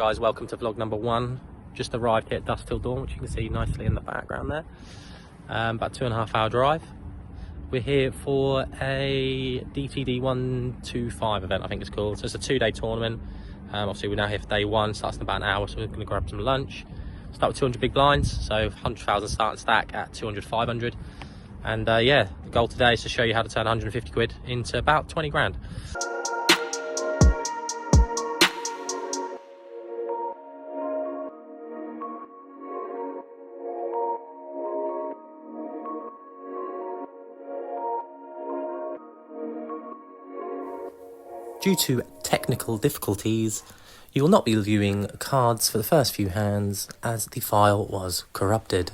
guys, welcome to vlog number 1. Just arrived here at Dusk Till Dawn, which you can see nicely in the background there. About 2.5 hour drive. We're here for a DTD 125 event, I think it's called. So it's a 2-day tournament. Obviously we're now here for day 1, starts in about an hour, so we're going to grab some lunch. Start with 200 big blinds, so 100,000 start and stack at 200, 500. And yeah, the goal today is to show you how to turn 150 quid into about 20 grand. Due to technical difficulties, you will not be viewing cards for the first few hands as the file was corrupted.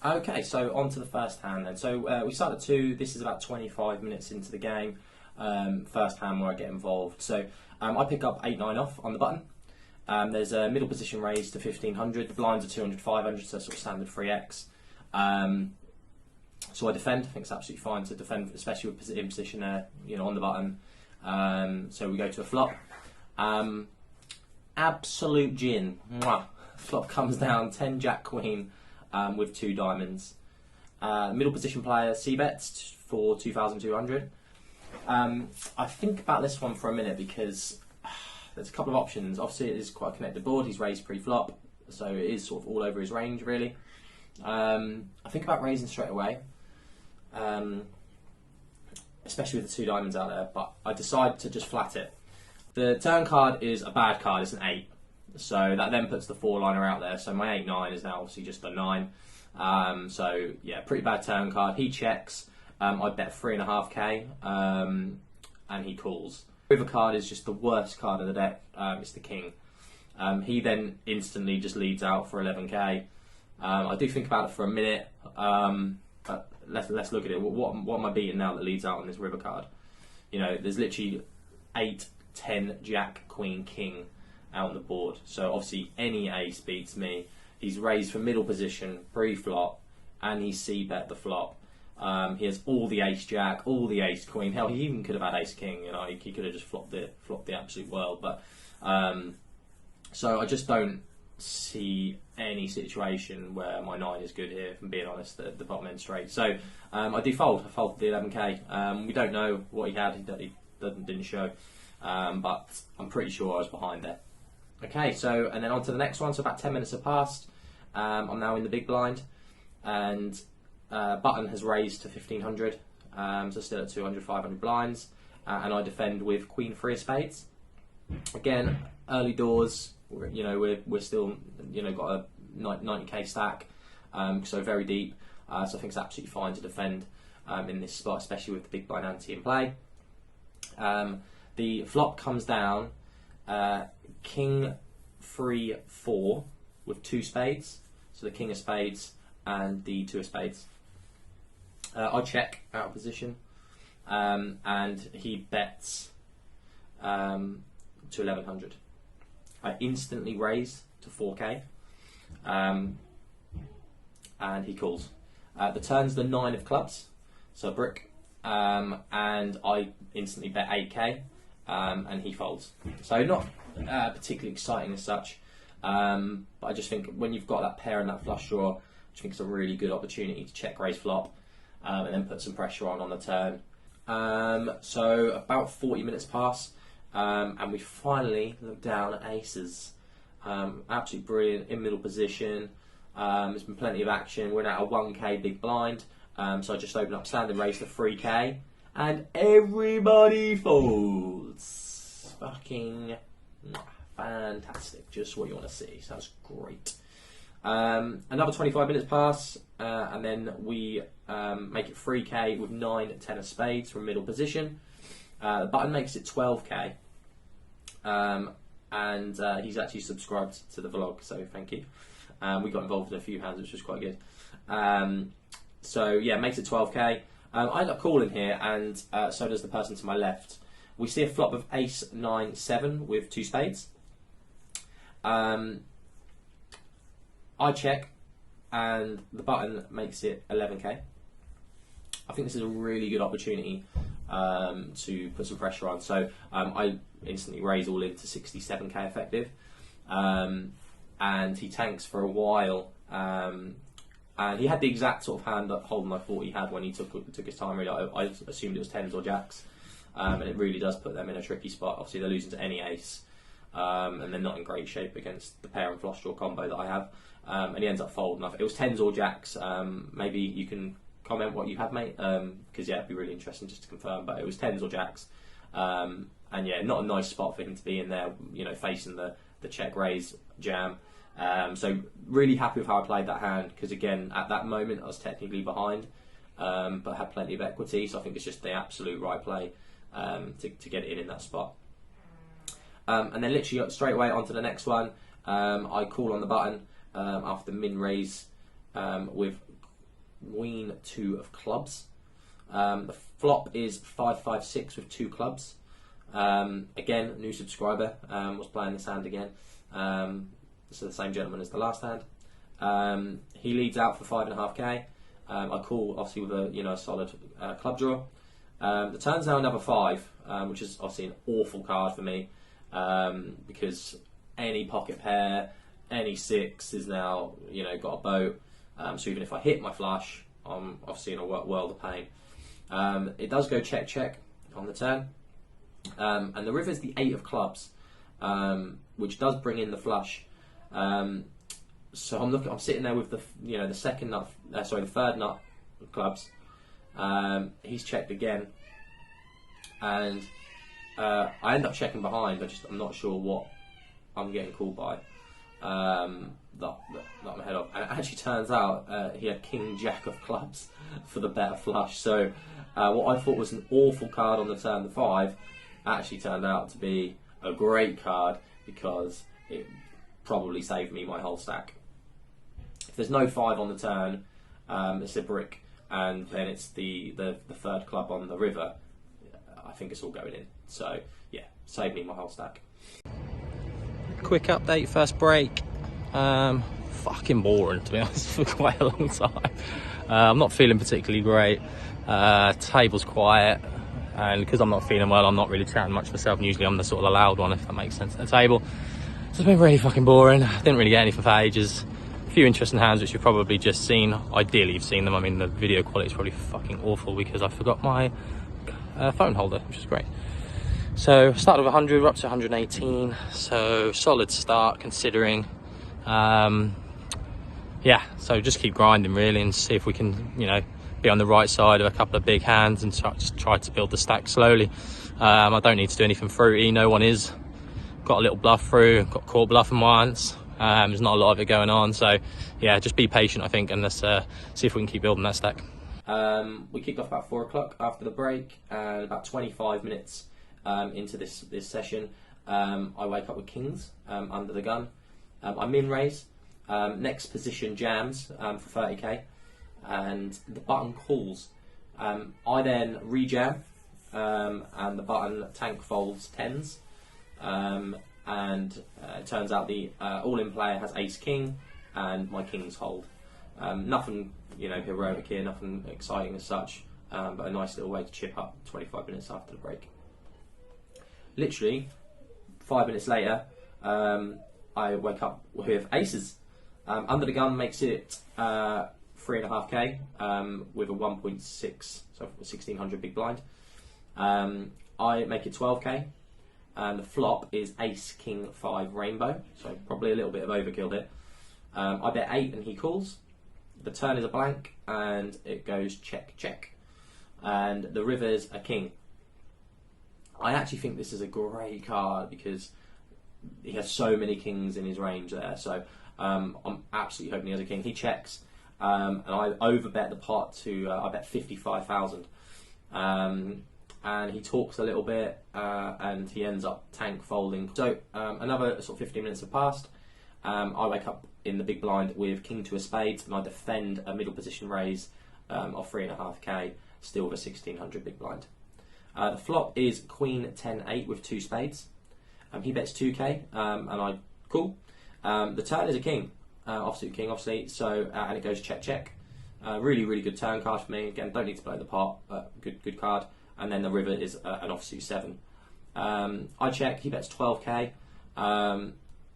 Okay, so on to the first hand then. So we start at 2, this is about 25 minutes into the game, first hand where I get involved. So I pick up 8-9 off on the button. There's a middle position raised to 1500, the blinds are 200, 500, so sort of standard 3x. So I defend. I think it's absolutely fine to defend, especially with in position there, you know, on the button. So we go to a flop. Absolute gin. Mwah. Flop comes down 10 Jack Queen with 2 diamonds. Middle position player c-bets for 2,200. I think about this one for a minute because there's a couple of options. Obviously it is quite a connected board. He's raised pre-flop, so it is sort of all over his range really. I think about raising straight away. Especially with the 2 diamonds out there, but I decide to just flat it. The turn card is a bad card, it's an 8. So that then puts the 4-liner out there. So my 8-9 is now obviously just a 9. So yeah, pretty bad turn card. He checks, I bet 3.5k, and he calls. River card is just the worst card of the deck, it's the king. He then instantly just leads out for 11k. I do think about it for a minute, but let's look at it. What am I beating now that leads out on this river card? You know, there's literally 8, 10, Jack, Queen, King out on the board. So obviously any ace beats me. He's raised for middle position, pre-flop, and he's c-bet the flop. He has all the ace Jack, all the ace Queen. Hell, he even could have had ace King. You know, he could have just flopped the absolute world. But so I just don't see any situation where my 9 is good here, if I'm being honest, at the bottom end straight. So I do fold. I fold the 11k. We don't know what he had. He didn't show, but I'm pretty sure I was behind there. Okay, so and then on to the next one. So about 10 minutes have passed. I'm now in the big blind, and button has raised to 1500. So still at 200, 500 blinds, and I defend with Queen 3 of spades. Again, early doors. You know, we're still, you know, got a 90k stack, so very deep. So I think it's absolutely fine to defend in this spot, especially with the big blind ante in play. The flop comes down King 3 4 with 2 spades, so the King of spades and the 2 of spades. I check out of position, and he bets to 1100. I instantly raise to 4k, and he calls. The turn's the 9 of clubs, so a brick, and I instantly bet 8k, and he folds. So not particularly exciting as such, but I just think when you've got that pair and that flush draw, I just think it's a really good opportunity to check raise flop, and then put some pressure on the turn. So about 40 minutes pass. And we finally look down at aces. Absolutely brilliant in middle position. There's been plenty of action. We're now at a 1k big blind. So I just open up standing raise to 3k, and everybody folds. Fucking fantastic. Just what you want to see. Sounds great. Another 25 minutes pass, and then we make it 3k with 9, 10 of spades from middle position. The button makes it 12k, and he's actually subscribed to the vlog, so thank you. We got involved in a few hands, which was quite good. So yeah, makes it 12k. I end up calling here, and so does the person to my left. We see a flop of ace 9 7 with 2 spades. I check, and the button makes it 11k. I think this is a really good opportunity to put some pressure on. So I instantly raise all in to 67k effective. and he tanks for a while. And he had the exact sort of hand holding I thought he had when he took his time. Really, I assumed it was tens or jacks, and it really does put them in a tricky spot. Obviously, they're losing to any ace, and they're not in great shape against the pair and flush draw combo that I have. And he ends up folding. It was tens or jacks. Maybe you can comment what you had, mate, because yeah, it'd be really interesting just to confirm. But it was tens or jacks, and yeah, not a nice spot for him to be in there. You know, facing the check raise jam. So really happy with how I played that hand, because again, at that moment I was technically behind, but had plenty of equity, so I think it's just the absolute right play to get it in that spot. And then literally straight away onto the next one. I call on the button after min raise with queen 2 of clubs. The flop is 5-5-6 with 2 clubs. Again, new subscriber was playing this hand again. So the same gentleman as the last hand. He leads out for 5.5k. I call obviously with a solid club draw. The turn's now another 5, which is obviously an awful card for me, because any pocket pair, any 6 is now got a boat. So even if I hit my flush, I'm obviously in a world of pain. It does go check check on the turn, and the river's the 8 of clubs, which does bring in the flush. So I'm sitting there with the second nut, the third nut of clubs. He's checked again, and I end up checking behind. I'm not sure what I'm getting called by. That I'm ahead of, and it actually turns out he had King Jack of clubs for the better flush. So what I thought was an awful card on the turn, the 5, actually turned out to be a great card, because it probably saved me my whole stack. If there's no 5 on the turn, it's a brick, and then it's the third club on the river. I think it's all going in. So yeah, saved me my whole stack. Quick update, first break. Fucking boring, to be honest, for quite a long time. I'm not feeling particularly great. Table's quiet, and because I'm not feeling well, I'm not really chatting much myself, and usually I'm the sort of the loud one, if that makes sense, at the table. So it's been really fucking boring. Didn't really get anything for ages. A few interesting hands which you've probably just seen. Ideally you've seen them. I mean, the video quality is probably fucking awful because I forgot my phone holder, which is great. So started with 100, we're up to 118, so solid start considering. Yeah, so just keep grinding really, and see if we can be on the right side of a couple of big hands, and try to build the stack slowly. I don't need to do anything fruity, no one is. Got a little bluff through, got caught bluffing once. There's not a lot of it going on, so yeah, just be patient I think, and let's see if we can keep building that stack. We kicked off about 4 o'clock after the break, and about 25 minutes into this session, I wake up with kings under the gun. I min raise, next position jams for 30k, and the button calls. I then rejam, and the button tank folds 10s, and it turns out the all-in player has ace king, and my kings hold. Nothing heroic here, nothing exciting as such, but a nice little way to chip up 25 minutes after the break. Literally 5 minutes later, I wake up with aces. Under the gun makes it 3.5k with a 1.6, so 1600 big blind. I make it 12k, and the flop is ace king 5 rainbow, so probably a little bit of overkill here. I bet 8 and he calls. The turn is a blank, and it goes check check, and the river's a king. I actually think this is a great card because he has so many kings in his range there, so I'm absolutely hoping he has a king. He checks, and I overbet the pot to I bet 55,000, and he talks a little bit, and he ends up tank folding. So another sort of 15 minutes have passed. I wake up in the big blind with king to a spade, and I defend a middle position raise of 3.5k, still with a 1600 big blind. The flop is queen 10-8 with 2 spades. He bets 2k, and I call. The turn is a king, offsuit king obviously, so and it goes check check. Really good turn card for me. Again, don't need to blow the pot, but good card. And then the river is an offsuit 7. I check. He bets 12k.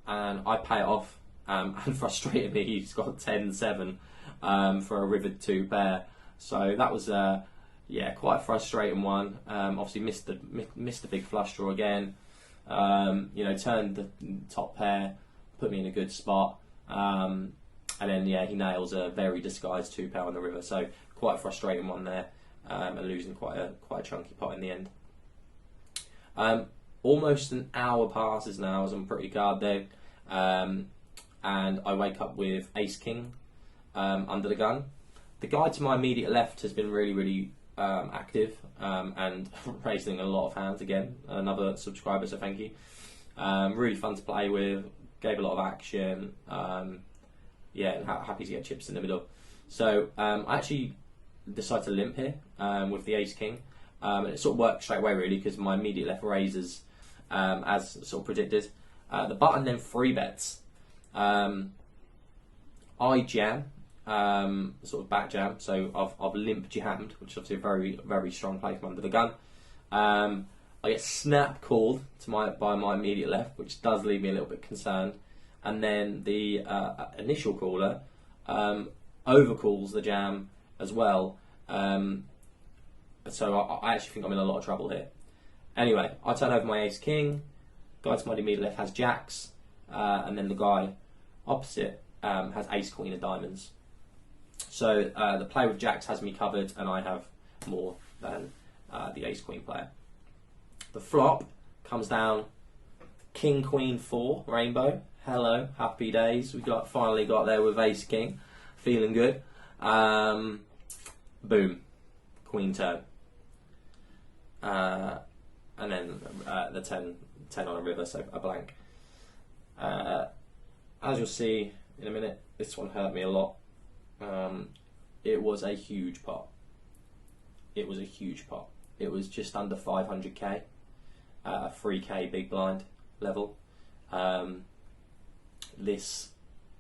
and I pay it off. And frustratingly, he's got 10-7 for a river 2 pair. So that was quite a frustrating one. Obviously missed the big flush draw again. Turned the top pair, put me in a good spot. And then he nails a very disguised 2 pair on the river. So quite a frustrating one there, and losing quite a chunky pot in the end. Almost an hour passes now as I'm pretty guard there, and I wake up with Ace King under the gun. The guy to my immediate left has been really active and raising a lot of hands again. Another subscriber, so thank you. Really fun to play with. Gave a lot of action. And happy to get chips in the middle. So I actually decided to limp here with the Ace King. And it sort of worked straight away really because my immediate left raises as sort of predicted. The button then 3 bets. I jam, sort of back jam, so I've limp jammed, which is obviously a very strong play from under the gun. I get snap called by my immediate left, which does leave me a little bit concerned. And then the initial caller overcalls the jam as well. So I actually think I'm in a lot of trouble here. Anyway, I turn over my Ace King. Guy to my immediate left has Jacks, and then the guy opposite has Ace Queen of Diamonds. So the play with Jacks has me covered, and I have more than the Ace Queen player. The flop comes down King Queen 4 Rainbow. Hello, happy days. We finally got there with Ace King, feeling good. Boom, Queen turn, and then the 10 on a river, so a blank. As you'll see in a minute, this one hurt me a lot. It was a huge pot. It was just under 500k, 3k big blind level. This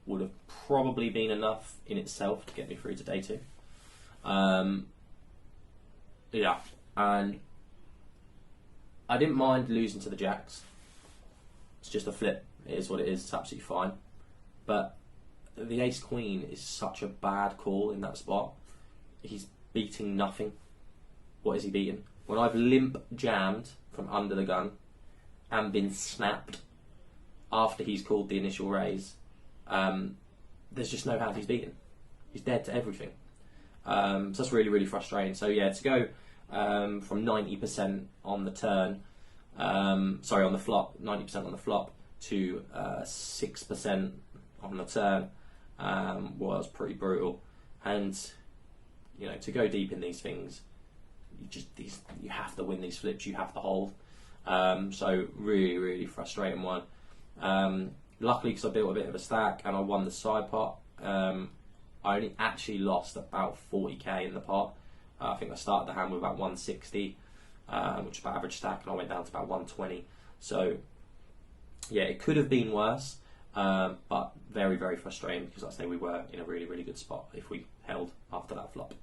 would have probably been enough in itself to get me through to day 2. And I didn't mind losing to the Jacks. It's just a flip. It is what it is. It's absolutely fine. But the Ace Queen is such a bad call in that spot. He's beating nothing. What is he beating? When I've limp jammed from under the gun and been snapped after he's called the initial raise, there's just no hand he's beaten. He's dead to everything. So that's really frustrating. So to go from 90% on the turn, on the flop, 90% on the flop to 6% on the turn was pretty brutal. And to go deep in these things, you have to win these flips. You have to hold. So really frustrating one. Luckily, because I built a bit of a stack and I won the side pot, I only actually lost about 40k in the pot. I think I started the hand with about 160, which is about average stack, and I went down to about 120. So it could have been worse, but very frustrating because, like I say, we were in a really good spot if we held after that flop.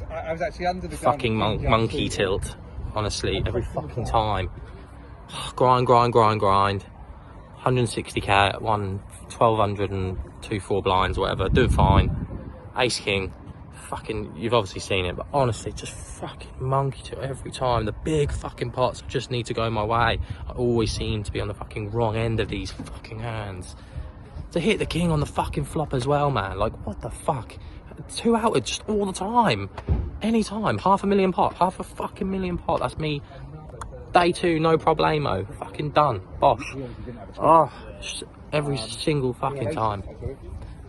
I was actually under the fucking monkey tilt, honestly, every fucking time. Grind. 160k at 1200 and 2-4 blinds, whatever, doing fine. Ace King, fucking, you've obviously seen it, but honestly, just fucking monkey tilt every time. The big fucking pots just need to go my way. I always seem to be on the fucking wrong end of these fucking hands. To hit the king on the fucking flop as well, man, like, what the fuck? 2 outed just all the time. Anytime. Half a fucking million pot. That's me. Day 2, no problemo. Fucking done. Bosh. Oh, every single fucking time.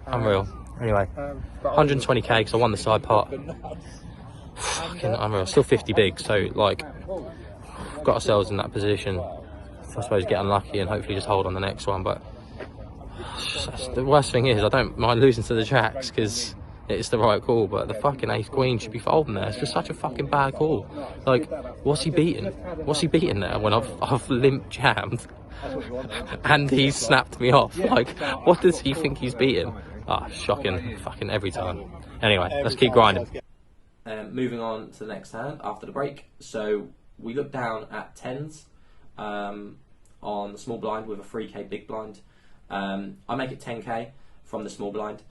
Unreal. Anyway, 120k because I won the side pot. Fucking unreal. Still 50 big, so like, got ourselves in that position. I suppose get unlucky and hopefully just hold on the next one. But the worst thing is, I don't mind losing to the Jacks because it's the right call, but the fucking Ace Queen should be folding there. It's just such a fucking bad call. Like, what's he beating? What's he beating there when I've limp jammed and he's snapped me off? Like, what does he think he's beating? Shocking. Fucking every time. Anyway, let's keep grinding. Moving on to the next hand after the break. So we look down at 10s on the small blind with a 3k big blind. I make it 10k from the small blind.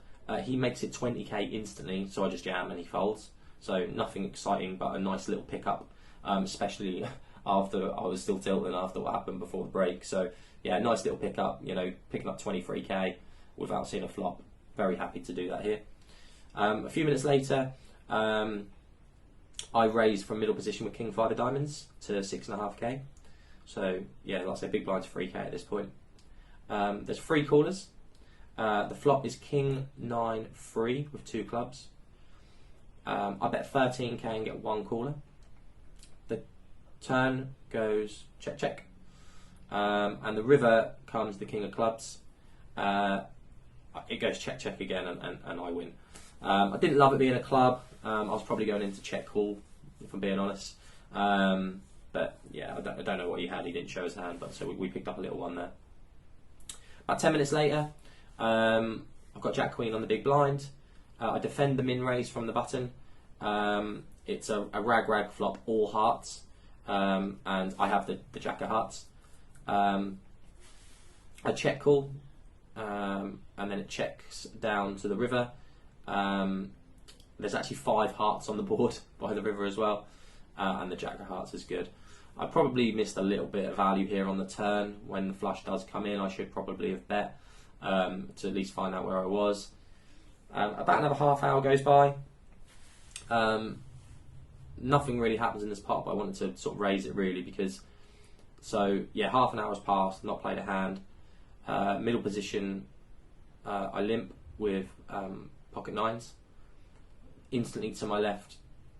He makes it 20k instantly, so I just jam and he folds. So nothing exciting, but a nice little pickup, especially after I was still tilting after what happened before the break. So yeah, nice little pickup, you know, picking up 23k without seeing a flop. Very happy to do that here. A few minutes later, I raised from middle position with King 5 of diamonds to 6.5k. So yeah, like I say, big blind to 3k at this point. There's 3 callers. The flop is King 9 3 with 2 clubs. I bet 13k and get 1 caller. The turn goes check check, and the river comes the King of clubs. It goes check check again, and I win. I didn't love it being a club. I was probably going into check call, if I'm being honest. But yeah, I don't know what he had. He didn't show his hand, but so we picked up a little one there. About 10 minutes later, I've got Jack Queen on the big blind. I defend the min raise from the button. It's a rag flop, all hearts, and I have the Jack of hearts. I check call, and then it checks down to the river. There's actually 5 hearts on the board by the river as well, and the Jack of hearts is good. I probably missed a little bit of value here on the turn. When the flush does come in, I should probably have bet to at least find out where I was. About another half hour goes by. Nothing really happens in this pot, but I wanted to sort of raise it really because, so yeah, half an hour's passed, not played a hand. Middle position, I limp with pocket nines. Instantly to my left,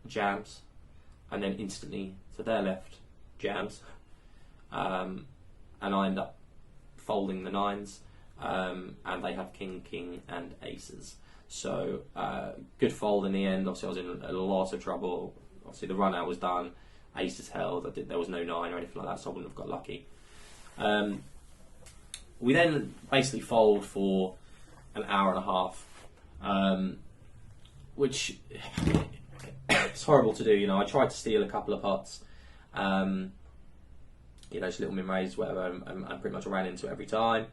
jams, and then instantly to their left, jams. And I end up folding the nines, and they have king, king, and aces. So good fold in the end. Obviously, I was in a lot of trouble. Obviously, the run out was done. Aces held. There was no 9 or anything like that, so I wouldn't have got lucky. We then basically fold for an hour and a half, which it's horrible to do. You know, I tried to steal a couple of pots. You know, just little min raise, whatever, and pretty much ran into it every time.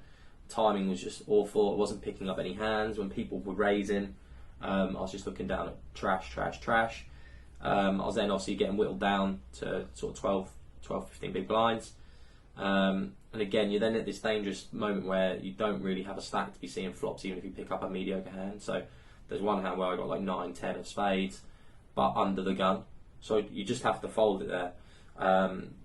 Timing was just awful. I wasn't picking up any hands when people were raising. I was just looking down at trash. I was then obviously getting whittled down to sort of 12, 15 big blinds. And again, you're then at this dangerous moment where you don't really have a stack to be seeing flops, even if you pick up a mediocre hand. So there's one hand where I got like 9, 10 of spades, but under the gun. So you just have to fold it there.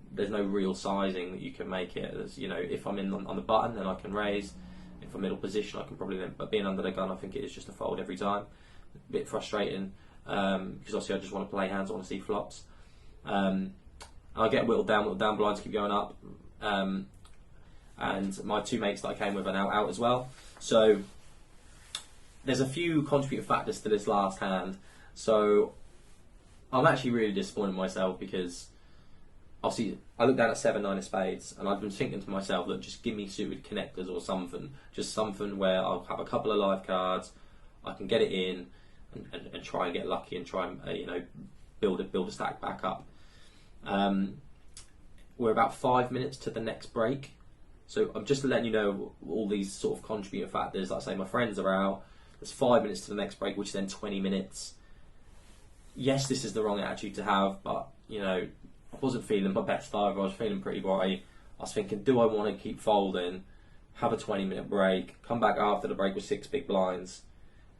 There's no real sizing that you can make it. There's, you know, if I'm in on the button, then I can raise. If I'm middle position, I can probably then. But being under the gun, I think it is just a fold every time. A bit frustrating because obviously I just want to play hands. I want to see flops. I get whittled down. Blinds keep going up. And my 2 mates that I came with are now out as well. So there's a few contributing factors to this last hand. So I'm actually really disappointed in myself because obviously I looked down at 7, 9 of spades, and I've been thinking to myself, look, just give me suited connectors or something. Just something where I'll have a couple of live cards, I can get it in and try and get lucky and try and you know, build a stack back up. We're about 5 minutes to the next break. So I'm just letting you know all these sort of contributing factors. Like I say, my friends are out. There's 5 minutes to the next break, which is then 20 minutes. Yes, this is the wrong attitude to have, but you know, I wasn't feeling my best either. I was feeling pretty groggy. I was thinking, do I want to keep folding, have a 20-minute break, come back after the break with 6 big blinds,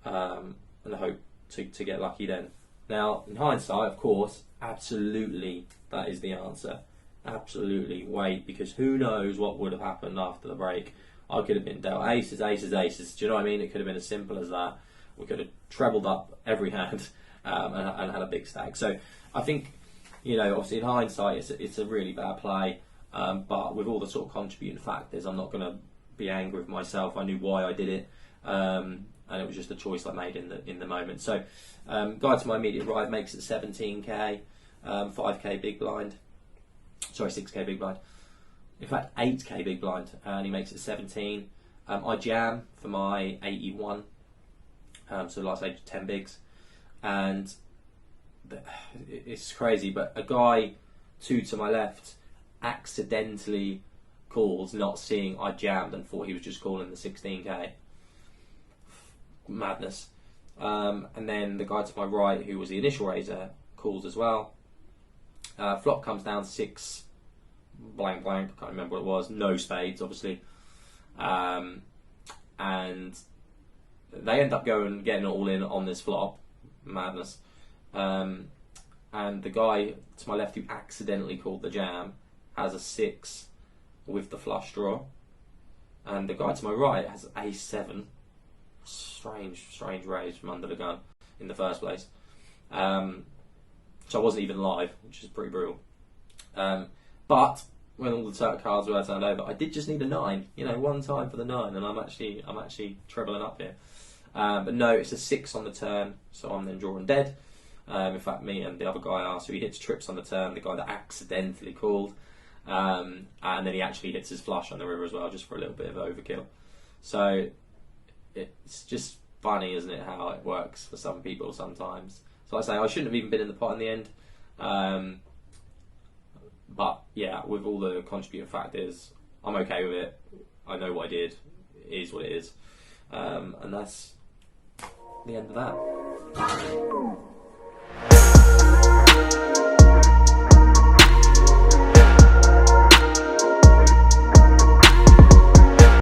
and hope to get lucky then? Now, in hindsight, of course, absolutely that is the answer. Absolutely wait, because who knows what would have happened after the break. I could have been dealt aces. Do you know what I mean? It could have been as simple as that. We could have trebled up every hand and had a big stack. So I think, you know, obviously in hindsight, it's a really bad play. But with all the sort of contributing factors, I'm not going to be angry with myself. I knew why I did it, and it was just a choice I made in the moment. So, guy to my immediate right makes it 17k, 5k big blind. Sorry, 6k big blind. In fact, 8k big blind, and he makes it 17. I jam for my 81. So like I say, 10 bigs, and it's crazy. But a guy 2 to my left accidentally calls, not seeing I jammed and thought he was just calling the 16k. Madness. And then the guy to my right, who was the initial raiser, calls as well. Flop comes down 6 blank blank, I can't remember what it was, no spades obviously, and they end up getting it all in on this flop. Madness. And the guy to my left who accidentally called the jam has a 6 with the flush draw, and the guy to my right has a7. Strange raise from under the gun in the first place. So I wasn't even live, which is pretty brutal. But when all the cards were turned over, I did just need a 9. You know, one time for the 9, and I'm actually trebling up here. But no, it's a 6 on the turn, so I'm then drawing dead. In fact, me and the other guy are. So he hits trips on the turn, the guy that accidentally called, and then he actually hits his flush on the river as well, just for a little bit of overkill. So it's just funny, isn't it, how it works for some people sometimes. So I say I shouldn't have even been in the pot in the end. But yeah, with all the contributing factors, I'm okay with it. I know what I did. It is what it is. And that's the end of that.